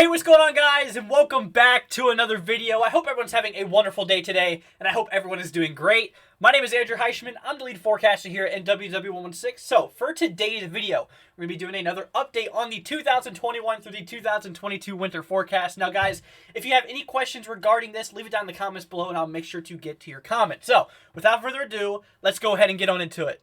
Hey, what's going on, guys, and welcome back to another video. I hope everyone's having a wonderful day today, and I hope everyone is doing great. My name is Andrew Heishman. I'm the lead forecaster here at WW116. So, for today's video, we're going to be doing another update on the 2021 through the 2022 winter forecast. Now, guys, if you have any questions regarding this, leave it down in the comments below, and I'll make sure to get to your comments. So, without further ado, let's go ahead and get on into it.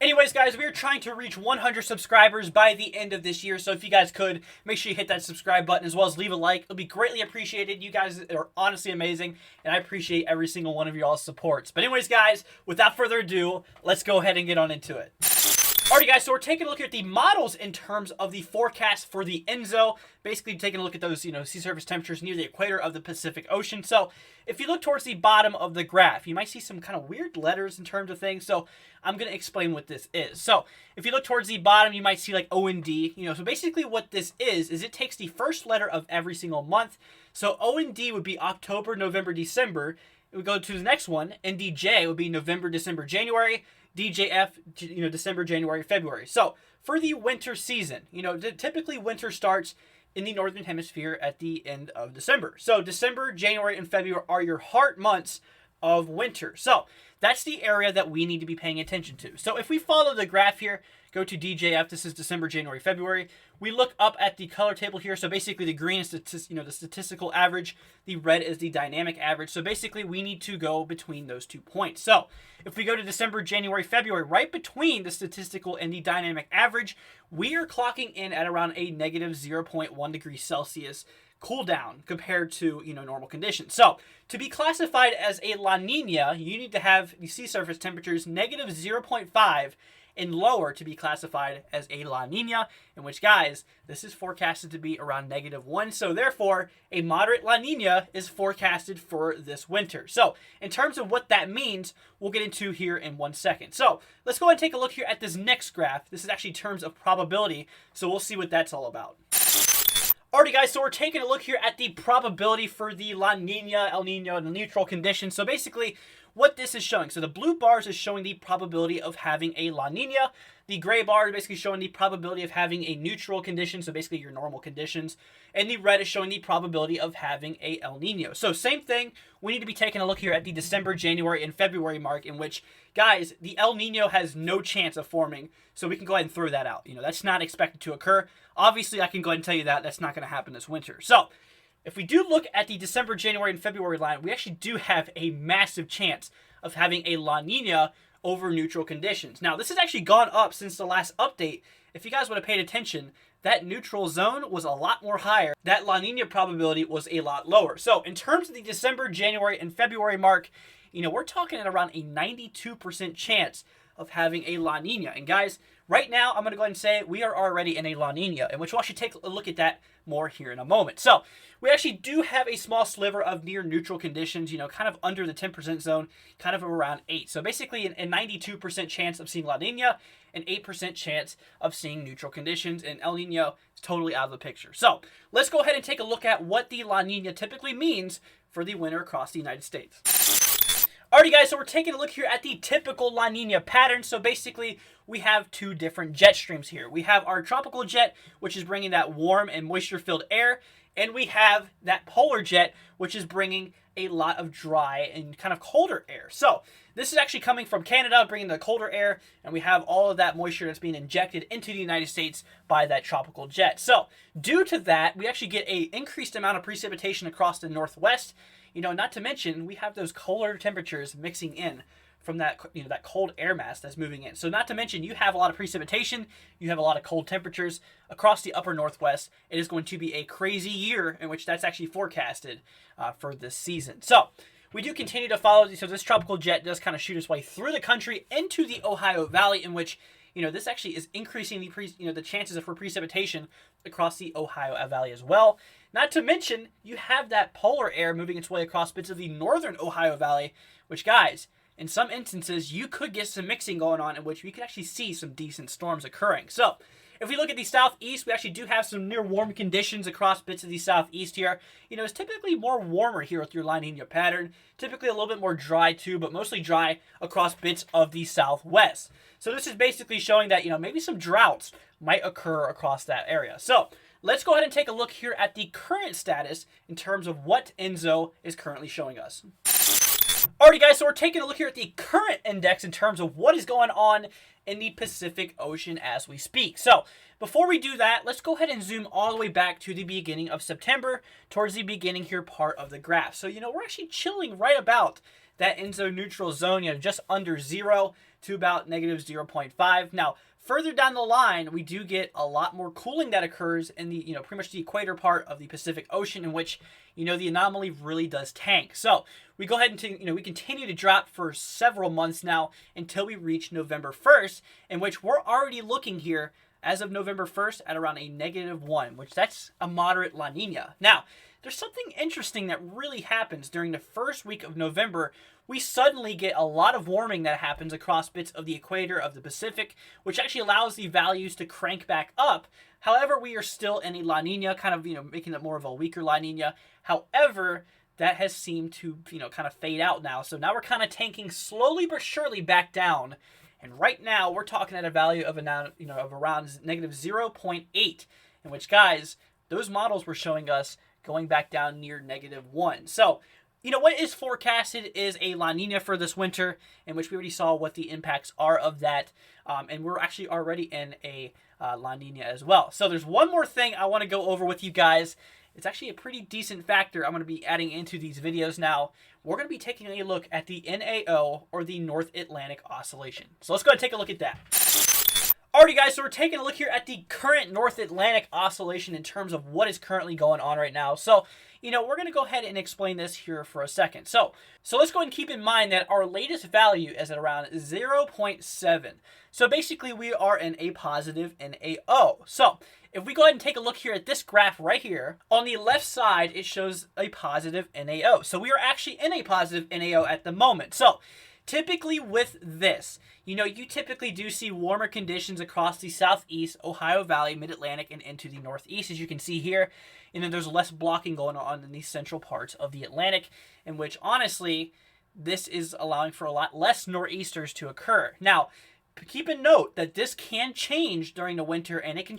Anyways, guys, we are trying to reach 100 subscribers by the end of this year, so if you guys could, make sure you hit that subscribe button as well as leave a like. It'll be greatly appreciated. You guys are honestly amazing, and I appreciate every single one of y'all's supports. But anyways, guys, without further ado, let's go ahead and get on into it. Alrighty, guys, so we're taking a look at the models in terms of the forecast for the ENSO. Basically, taking a look at those, sea surface temperatures near the equator of the Pacific Ocean. So, if you look towards the bottom of the graph, you might see some kind of weird letters in terms of things. So, I'm going to explain what this is. So, if you look towards the bottom, you might see like O and D. So basically what this is it takes the first letter of every single month. So, O and D would be October, November, December. It would go to the next one. NDJ would be November, December, January. DJF, December, January, February. So, for the winter season, typically winter starts in the Northern Hemisphere at the end of December. So, December, January, and February are your heart months of winter. So, that's the area that we need to be paying attention to. So, if we follow the graph here, go to DJF, this is December, January, February. We look up at the color table here. So basically the green is the statistical average. The red is the dynamic average. So basically we need to go between those 2 points. So if we go to December, January, February, right between the statistical and the dynamic average, we are clocking in at around a negative 0.1 degrees Celsius cool down compared to normal conditions. So to be classified as a La Nina, you need to have the sea surface temperatures negative 0.5 and lower to be classified as a La Nina, in which, guys, this is forecasted to be around -1. So therefore, a moderate La Nina is forecasted for this winter. So in terms of what that means, we'll get into here in 1 second. So let's go ahead and take a look here at this next graph. This is actually terms of probability, so we'll see what that's all about. Alrighty, guys, so we're taking a look here at the probability for the La Nina, El Nino, and the neutral conditions. So basically, what this is showing. So the blue bars is showing the probability of having a La Nina. The gray bar is basically showing the probability of having a neutral condition, so basically your normal conditions. And the red is showing the probability of having a El Nino. So same thing, we need to be taking a look here at the December, January, and February mark, in which, guys, the El Nino has no chance of forming, so we can go ahead and throw that out. That's not expected to occur. Obviously, I can go ahead and tell you that that's not going to happen this winter. So if we do look at the December, January, and February line, we actually do have a massive chance of having a La Nina over neutral conditions. Now, this has actually gone up since the last update. If you guys would have paid attention, that neutral zone was a lot more higher. That La Nina probability was a lot lower. So, in terms of the December, January, and February mark, we're talking at around a 92% chance of having a La Nina. And guys, right now, I'm going to go ahead and say we are already in a La Nina, and which we'll actually take a look at that more here in a moment. So, we actually do have a small sliver of near neutral conditions, kind of under the 10% zone, kind of around 8. So basically a 92% chance of seeing La Nina, an 8% chance of seeing neutral conditions, and El Nino is totally out of the picture. So let's go ahead and take a look at what the La Nina typically means for the winter across the United States. Alrighty, guys, so we're taking a look here at the typical La Nina pattern. So basically, we have 2 different jet streams here. We have our tropical jet, which is bringing that warm and moisture-filled air, and we have that polar jet, which is bringing a lot of dry and kind of colder air. So this is actually coming from Canada, bringing the colder air, and we have all of that moisture that's being injected into the United States by that tropical jet. So due to that, we actually get an increased amount of precipitation across the Northwest. Not to mention, we have those colder temperatures mixing in from that, that cold air mass that's moving in. So not to mention, you have a lot of precipitation, you have a lot of cold temperatures across the upper Northwest. It is going to be a crazy year in which that's actually forecasted for this season. So we do continue to follow, so this tropical jet does kind of shoot its way through the country into the Ohio Valley, in which, this actually is increasing the chances for precipitation across the Ohio Valley as well. Not to mention, you have that polar air moving its way across bits of the northern Ohio Valley, which, guys, in some instances, you could get some mixing going on in which we could actually see some decent storms occurring. So, If we look at the southeast, we actually do have some near warm conditions across bits of the southeast here. It's typically more warmer here with your La Nina pattern. Typically a little bit more dry too, but mostly dry across bits of the southwest. So this is basically showing that, maybe some droughts might occur across that area. So let's go ahead and take a look here at the current status in terms of what ENSO is currently showing us. Alrighty guys, so we're taking a look here at the current index in terms of what is going on in the Pacific Ocean as we speak. So before we do that, let's go ahead and zoom all the way back to the beginning of September, towards the beginning here part of the graph. So, we're actually chilling right about that ENSO neutral zone, just under 0 to about negative 0.5. Now, further down the line, we do get a lot more cooling that occurs in the, pretty much the equator part of the Pacific Ocean, in which, the anomaly really does tank. So we go ahead and, we continue to drop for several months now until we reach November 1st, in which we're already looking here as of November 1st at around a -1, which that's a moderate La Nina. Now, there's something interesting that really happens during the first week of November. We suddenly get a lot of warming that happens across bits of the equator of the Pacific, which actually allows the values to crank back up. However, we are still in a La Nina, kind of, making it more of a weaker La Nina. However, that has seemed to, kind of fade out now. So now we're kind of tanking slowly but surely back down. And right now, we're talking at a value of, of around negative 0.8, in which, guys, those models were showing us going back down near -1. So, what is forecasted is a La Nina for this winter, in which we already saw what the impacts are of that. And we're actually already in a La Nina as well. So there's one more thing I want to go over with you guys. It's actually a pretty decent factor I'm going to be adding into these videos now. We're going to be taking a look at the NAO, or the North Atlantic Oscillation. So let's go ahead and take a look at that. Alrighty guys, so we're taking a look here at the current North Atlantic Oscillation in terms of what is currently going on right now. So, we're going to go ahead and explain this here for a second. So let's go ahead and keep in mind that our latest value is at around 0.7. So basically we are in a positive NAO. So if we go ahead and take a look here at this graph right here, on the left side it shows a positive NAO. So we are actually in a positive NAO at the moment. So typically with this, you typically do see warmer conditions across the southeast, Ohio Valley, mid-Atlantic, and into the northeast, as you can see here. And then there's less blocking going on in the central parts of the Atlantic, in which, honestly, this is allowing for a lot less nor'easters to occur. Now, keep in note that this can change during the winter, and it can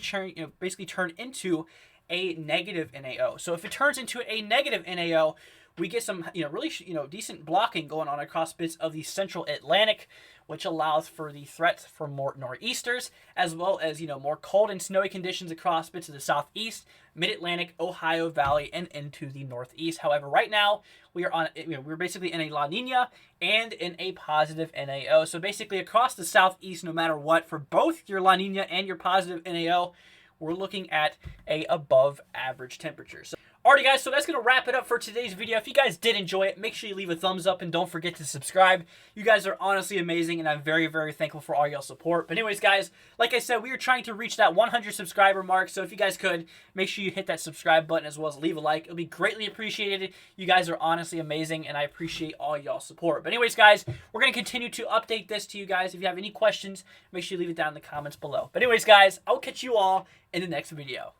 basically turn into a negative NAO. So if it turns into a negative NAO, we get some, really, decent blocking going on across bits of the central Atlantic, which allows for the threats for more nor'easters, as well as, more cold and snowy conditions across bits of the southeast, mid-Atlantic, Ohio Valley, and into the northeast. However, right now, we are on, we're basically in a La Nina and in a positive NAO. So basically across the southeast, no matter what, for both your La Nina and your positive NAO, we're looking at a above average temperature. So, alrighty guys, so that's going to wrap it up for today's video. If you guys did enjoy it, make sure you leave a thumbs up and don't forget to subscribe. You guys are honestly amazing, and I'm very, very thankful for all y'all support. But anyways, guys, like I said, we are trying to reach that 100 subscriber mark, so if you guys could, make sure you hit that subscribe button as well as leave a like. It'll be greatly appreciated. You guys are honestly amazing, and I appreciate all y'all support. But anyways, guys, we're going to continue to update this to you guys. If you have any questions, make sure you leave it down in the comments below. But anyways, guys, I'll catch you all in the next video.